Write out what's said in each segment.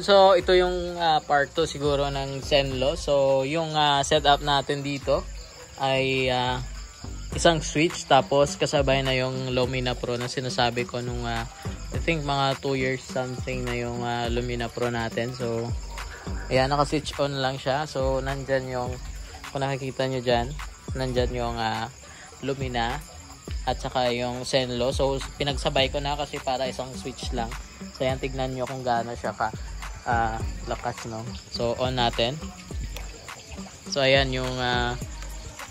so ito yung part 2 siguro ng Zenlo. So yung setup natin dito ay isang switch, tapos kasabay na yung Lumina Pro na sinasabi ko nung I think mga 2 years something na yung Lumina Pro natin. So ayan, naka-switch on lang siya. So nandyan yung, kung nakikita nyo dyan, nandyan yung Lumina at saka yung Zenlo. So pinagsabay ko na kasi para isang switch lang. So ayan, tignan nyo kung gaano siya ka lakas, no? So on natin. So ayan yung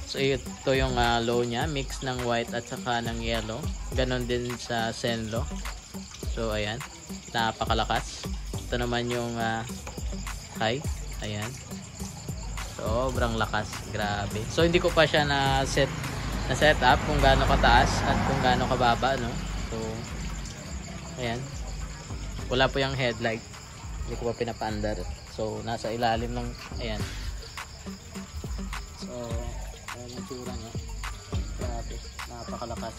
so ito yung low nya, mix ng white at saka ng yellow. Ganon din sa Zenlo. So ayan, napakalakas. Ito naman yung high. Ayan, sobrang lakas, grabe. So hindi ko pa siya na set up kung gaano kataas at kung gaano kababa, no? So ayan, wala po yung headlight, hindi ko pa pinapaandar. So nasa ilalim ng, ayan. So ayan yung tsura niya, grabe, napakalakas.